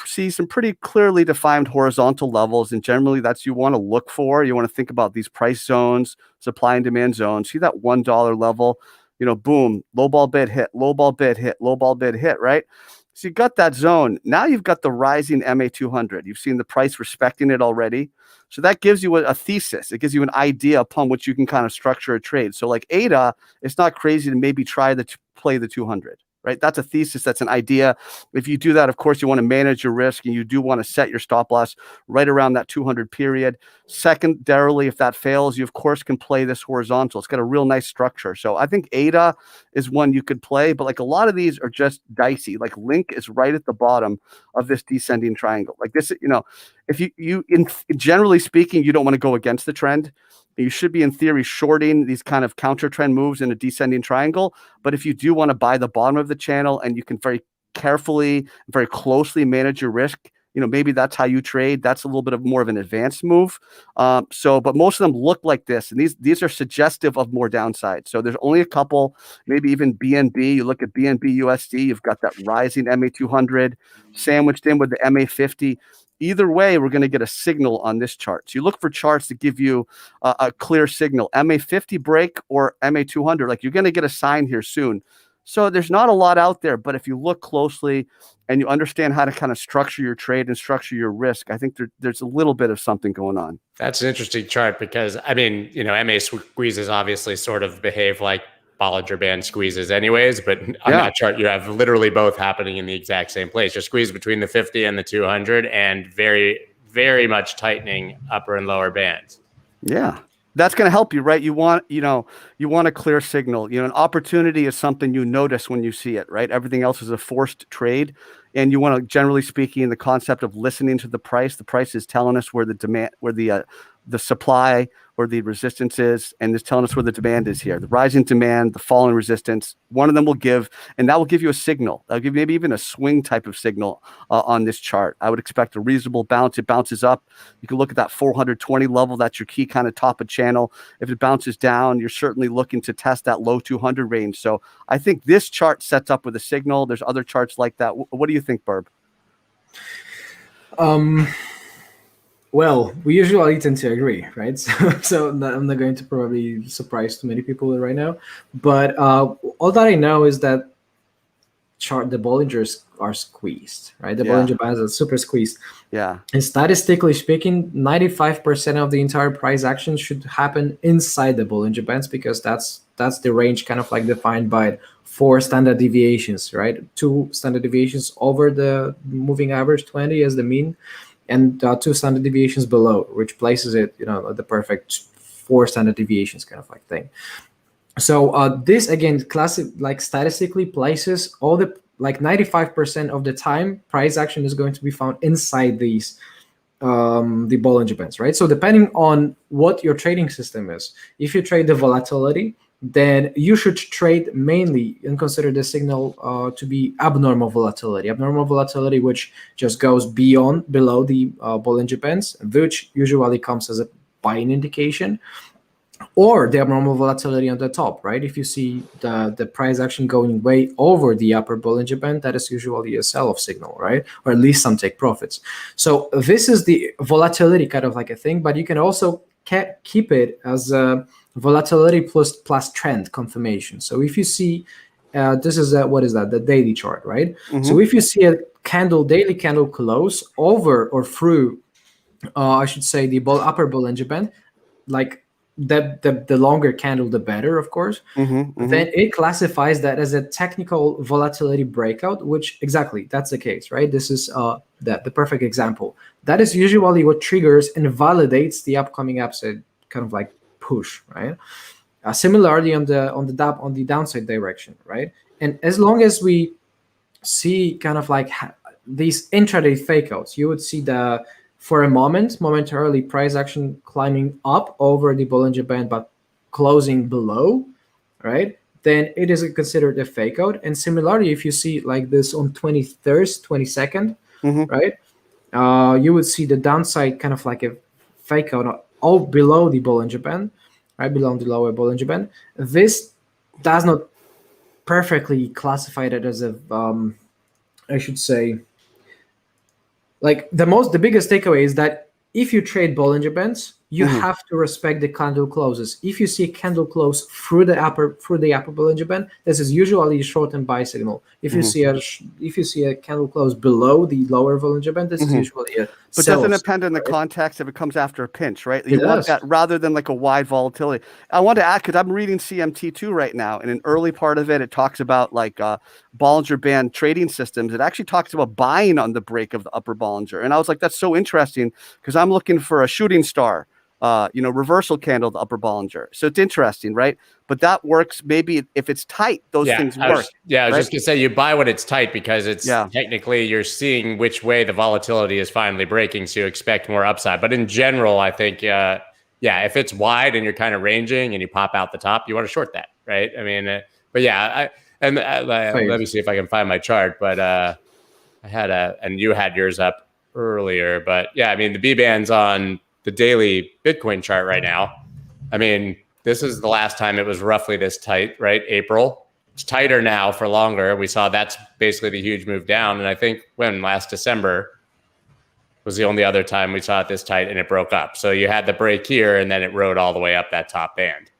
see some pretty clearly defined horizontal levels, and generally that's you want to look for. You want to think about these price zones, supply and demand zones. See that $1 level, boom, low ball bid hit, low ball bid hit, low ball bid hit, right? So you've got that zone. Now you've got the rising MA200. You've seen the price respecting it already. So that gives you a thesis. It gives you an idea upon which you can kind of structure a trade. So like ADA, it's not crazy to maybe try to play the 200. Right? That's a thesis. That's an idea. If you do that, of course, you want to manage your risk and you do want to set your stop loss right around that 200 period. Secondarily, if that fails, you of course can play this horizontal. It's got a real nice structure. So I think ADA is one you could play, but like a lot of these are just dicey. Like Link is right at the bottom of this descending triangle. Like this, if generally speaking, you don't want to go against the trend. You should be, in theory, shorting these kind of counter trend moves in a descending triangle. But if you do want to buy the bottom of the channel and you can very carefully, very closely manage your risk, maybe that's how you trade. That's a little bit of more of an advanced move. But most of them look like this, and these are suggestive of more downside. So there's only a couple, maybe even BNB. You look at BNB USD, you've got that rising MA200 sandwiched in with the MA50. Either way, we're going to get a signal on this chart. So you look for charts to give you a clear signal, MA50 break or MA200. Like you're going to get a sign here soon. So there's not a lot out there, but if you look closely and you understand how to kind of structure your trade and structure your risk, I think there's a little bit of something going on. That's an interesting chart because, MA squeezes obviously sort of behave like Bollinger Band squeezes anyways, but on that chart, you have literally both happening in the exact same place. You're squeezed between the 50 and the 200 and very, very much tightening upper and lower bands. Yeah. That's going to help you, right? You want a clear signal. An opportunity is something you notice when you see it, right? Everything else is a forced trade. And you want to, generally speaking, the concept of listening to the price. The price is telling us where the demand, where the supply or the resistance is, and it's telling us where the demand is here. The rising demand, the falling resistance, one of them will give, and that will give you a signal. That'll give maybe even a swing type of signal on this chart. I would expect a reasonable bounce. It bounces up. You can look at that 420 level. That's your key kind of top of channel. If it bounces down, you're certainly looking to test that low 200 range. So I think this chart sets up with a signal. There's other charts like that. What do you think, Birb? Well, we usually tend to agree, right? So I'm not going to probably surprise too many people right now. But all that I know is that the Bollingers are squeezed, right? The Bollinger Bands are super squeezed. Yeah. And statistically speaking, 95% of the entire price action should happen inside the Bollinger Bands because that's the range kind of like defined by 4 standard deviations, right? 2 standard deviations over the moving average 20 as the mean, and 2 standard deviations below, which places it, the perfect 4 standard deviations kind of like thing. So this again, statistically places all the 95% of the time price action is going to be found inside these the Bollinger Bands, right? So depending on what your trading system is, if you trade the volatility, then you should trade mainly and consider the signal to be abnormal volatility, which just goes below the Bollinger Bands, which usually comes as a buying indication, or the abnormal volatility on the top, right? If you see the price action going way over the upper Bollinger Band, that is usually a sell-off signal, right? Or at least some take profits. So this is the volatility kind of like a thing, but you can also keep it as a volatility plus trend confirmation. So if you see, this is what is that? The daily chart, right? Mm-hmm. So if you see a daily candle close over or through, I should say the upper Bollinger Band, like the longer candle, the better, of course. Mm-hmm, mm-hmm. Then it classifies that as a technical volatility breakout, which exactly that's the case, right? This is the perfect example. That is usually what triggers and validates the upcoming upside kind of like push, right? Similarly on the downside direction, right? And as long as we see kind of like these intraday fakeouts, you would see for a momentarily price action climbing up over the Bollinger Band but closing below, right? Then it is considered a fakeout. And similarly, if you see like this on 22nd, mm-hmm. right? You would see the downside kind of like a fakeout all below the Bollinger Band, right below the lower Bollinger Band. This does not perfectly classify it as a, I should say, like the biggest takeaway is that if you trade Bollinger Bands, you have to respect the candle closes. If you see a candle close through the upper Bollinger Band, this is usually a short and buy signal. If you see a candle close below the lower Bollinger Band, this is usually a But sell. doesn't it depend on the context if it comes after a pinch, right? You It want does. that rather than like a wide volatility. I want to add, because I'm reading CMT2 right now, and an early part of it talks about like Bollinger Band trading systems. It actually talks about buying on the break of the upper Bollinger. And I was like, that's so interesting, because I'm looking for a shooting star, reversal candle, the upper Bollinger. So it's interesting, right? But that works maybe if it's tight, those things work. I was just going to say, you buy when it's tight because it's technically you're seeing which way the volatility is finally breaking, so you expect more upside. But in general, I think, if it's wide and you're kind of ranging and you pop out the top, you want to short that, right? I mean, let me see if I can find my chart. But I had and you had yours up earlier. But yeah, I mean, the B band's on the daily Bitcoin chart right now. I mean, this is the last time it was roughly this tight, right? April. It's tighter now for longer. We saw that's basically the huge move down. And I think last December was the only other time we saw it this tight and it broke up. So you had the break here and then it rode all the way up that top band.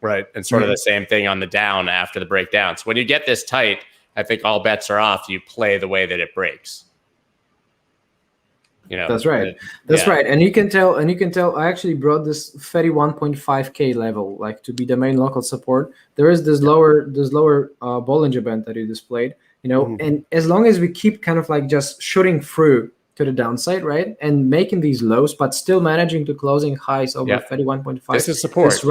Right. And sort of the same thing on the down after the breakdown. So when you get this tight, I think all bets are off. You play the way that it breaks. That's right. Right. And you can tell, I actually brought this 31.5K level, like to be the main local support. There is this lower Bollinger Band that you displayed, and as long as we keep kind of like just shooting through to the downside, right, and making these lows, but still managing to closing highs over 31.5. This is support. This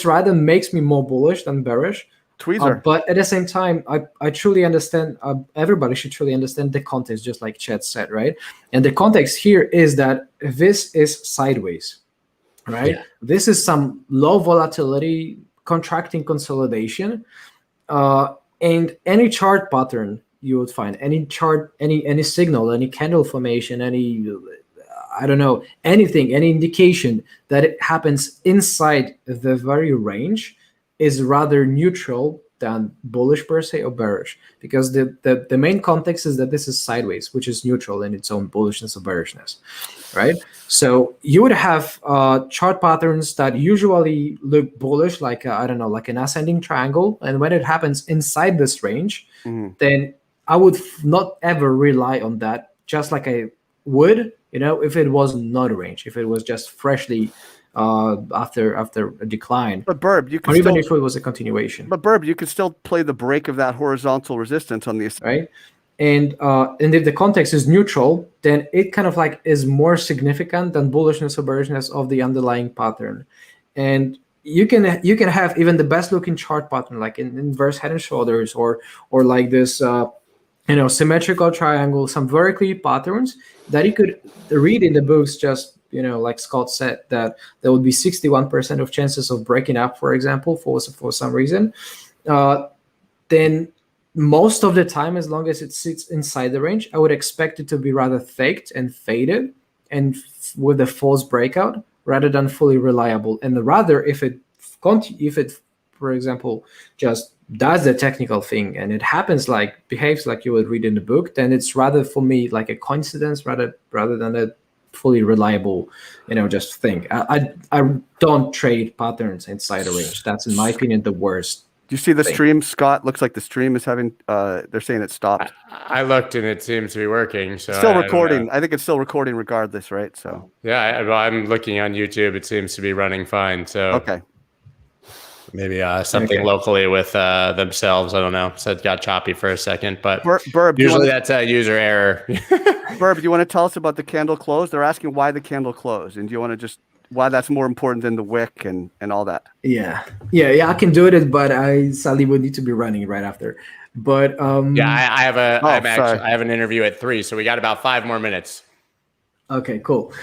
rather makes me more bullish than bearish. Tweezer. But at the same time, I truly understand, everybody should truly understand the context, just like Chad said, right? And the context here is that this is sideways, right? Yeah. This is some low volatility, contracting consolidation, and any chart pattern you would find, any chart, any signal, any candle formation, any indication that it happens inside the very range is rather neutral than bullish per se or bearish, because the main context is that this is sideways, which is neutral in its own bullishness or bearishness, right? So you would have chart patterns that usually look bullish, like like an ascending triangle, and when it happens inside this range, then I would not ever rely on that, just like I would, if it was not a range, if it was just freshly after a decline. But Birb, you can even if it was a continuation. But Birb, you could still play the break of that horizontal resistance on the right. And if the context is neutral, then it kind of like is more significant than bullishness or bearishness of the underlying pattern. And you can have even the best looking chart pattern, like in inverse head and shoulders, or like this symmetrical triangle, some very clear patterns that you could read in the books, just like Scott said, that there would be 61% of chances of breaking up, for example, for some reason. Then most of the time, as long as it sits inside the range, I would expect it to be rather faked and faded and with a false breakout rather than fully reliable. And rather, if it, for example, just does the technical thing and it behaves like you would read in the book, then it's rather, for me, like a coincidence rather than a fully reliable, just thing. I don't trade patterns inside a range. That's, in my opinion, the worst. Do you see the stream, Scott? Looks like the stream is having, they're saying it stopped. I looked and it seems to be working. So still recording. I think it's still recording regardless, right? So yeah, I'm looking on YouTube. It seems to be running fine. So okay. Maybe something locally with themselves. I don't know. So it got choppy for a second, but Burb, usually that's a user error. Burb, do you want to tell us about the candle close? They're asking why the candle closed, and do you want to just why that's more important than the wick and all that? Yeah. I can do it, but I sadly would need to be running right after. But I have an interview at 3, so we got about 5 more minutes. Okay, cool.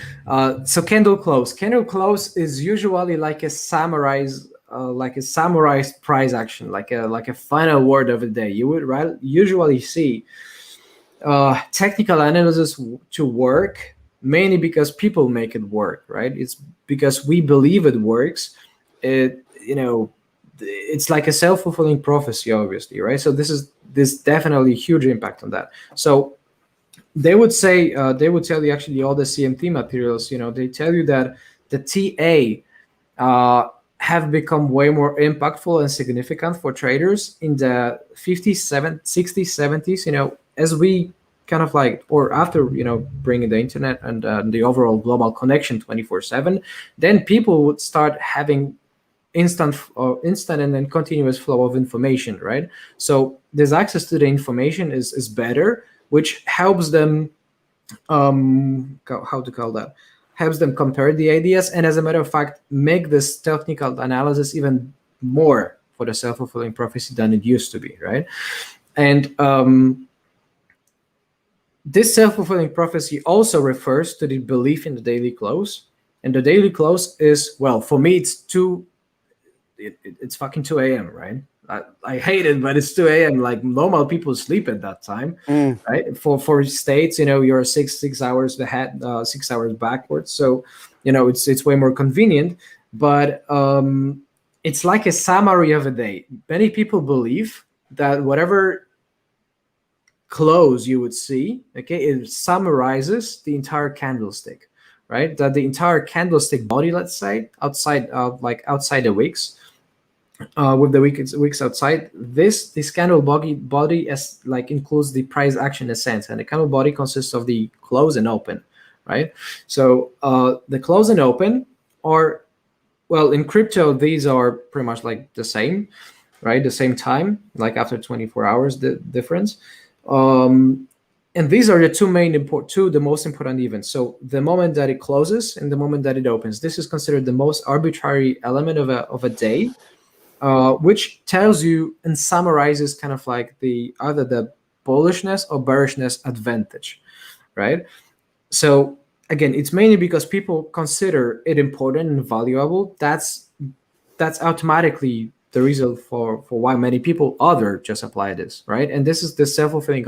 So candle close. Candle close is usually like a samurai's price action, like a final word of the day. You would usually see technical analysis to work, mainly because people make it work, right? It's because we believe it works. It's like a self-fulfilling prophecy, obviously, right? So this definitely huge impact on that. So they would say they would tell you actually all the CMT materials. They tell you that the TA have become way more impactful and significant for traders in the 50s, 60s, 70s. As we kind of like, or after bringing the internet and the overall global connection 24/7, then people would start having instant and then continuous flow of information, right? So this access to the information is better, which helps them how to call that, helps them compare the ideas, and as a matter of fact make this technical analysis even more for the self-fulfilling prophecy than it used to be, right? And this self-fulfilling prophecy also refers to the belief in the daily close. And the daily close is, well, for me it's fucking 2 a.m., right? I hate it, but it's 2 a.m. Like normal people sleep at that time, right? For states, you're 6 hours ahead, 6 hours backwards. So, it's way more convenient. But it's like a summary of a day. Many people believe that whatever close you would see, okay, it summarizes the entire candlestick, right? That the entire candlestick body, let's say, outside the wicks. With the wicks outside, this candle body as like includes the price action essence, and the candle body consists of the close and open, right? So the close and open are, well, in crypto these are pretty much like the same, right? The same time, like after 24 hours the difference, and these are the the most important events. So the moment that it closes and the moment that it opens, this is considered the most arbitrary element of a day. Which tells you and summarizes kind of like either the bullishness or bearishness advantage, right? So again, it's mainly because people consider it important and valuable. That's automatically the reason for why many people just apply this, right? And this is the self-fulfilling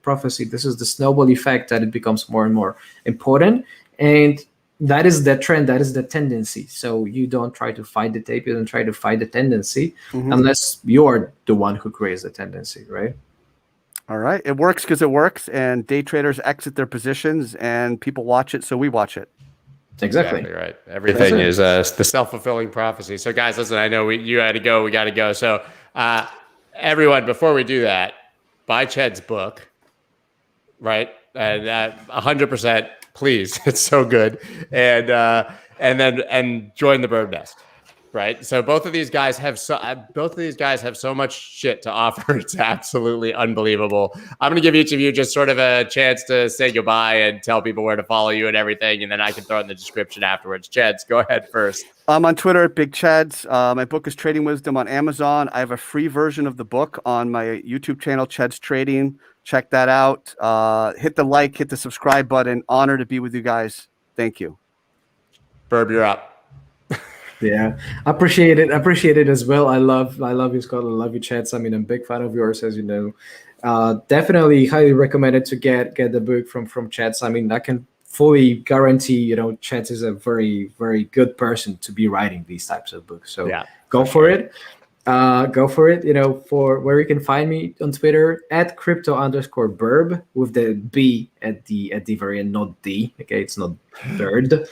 prophecy. This is the snowball effect that it becomes more and more important. And that is the trend, that is the tendency. So you don't try to fight the tape, you don't try to fight the tendency unless you're the one who creates the tendency, right? All right. It works because it works, and day traders exit their positions and people watch it, so we watch it. Exactly right. Everything is the self-fulfilling prophecy. So guys, listen, I know you had to go, we got to go. So everyone, before we do that, buy Ched's book, right? And 100%, please. It's so good. And join the Bird Nest, right? So both of these guys have so much shit to offer. It's absolutely unbelievable. I'm going to give each of you just sort of a chance to say goodbye and tell people where to follow you and everything, and then I can throw it in the description afterwards. Cheds, go ahead first. I'm on Twitter at BigCheds. My book is Trading Wisdom on Amazon. I have a free version of the book on my YouTube channel, Cheds Trading. Check that out. Hit the like, hit the subscribe button. Honor to be with you guys. Thank you. Birb, you're up. Yeah, I appreciate it as well. I love you, Scott. I love you, Cheds. I mean, I'm a big fan of yours, as you know. Definitely highly recommended to get the book from Cheds. I mean, I can fully guarantee, Cheds is a very, very good person to be writing these types of books. So yeah, go for it. Go for it. For where you can find me on Twitter at crypto_birb with the B at the very end, not D. Okay, it's not bird.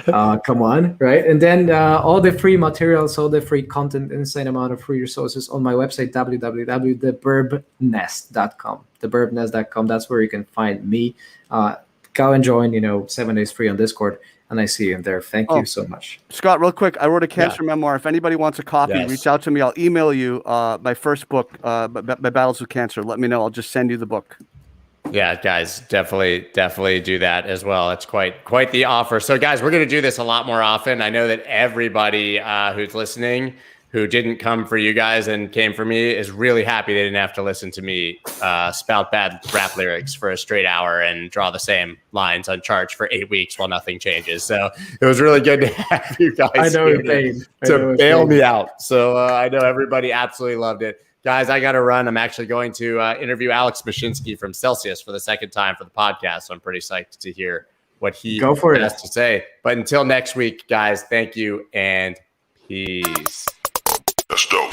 Come on, right? And then all the free materials, all the free content, insane amount of free resources on my website, www.thebirbnest.com. Thebirbnest.com. That's where you can find me. Go and join. 7 days free on Discord. And I see you in there. Thank you so much. Scott, real quick, I wrote a cancer memoir. If anybody wants a copy, reach out to me. I'll email you my first book, My Battles with Cancer. Let me know. I'll just send you the book. Yeah, guys, definitely do that as well. It's quite the offer. So guys, we're going to do this a lot more often. I know that everybody who's listening who didn't come for you guys and came for me is really happy they didn't have to listen to me spout bad rap lyrics for a straight hour and draw the same lines on charts for 8 weeks while nothing changes. So it was really good to have you guys to bail me out. So I know everybody absolutely loved it. Guys, I got to run. I'm actually going to interview Alex Mashinsky from Celsius for the second time for the podcast. So I'm pretty psyched to hear what he has to say. But until next week, guys, thank you and peace. That's dope.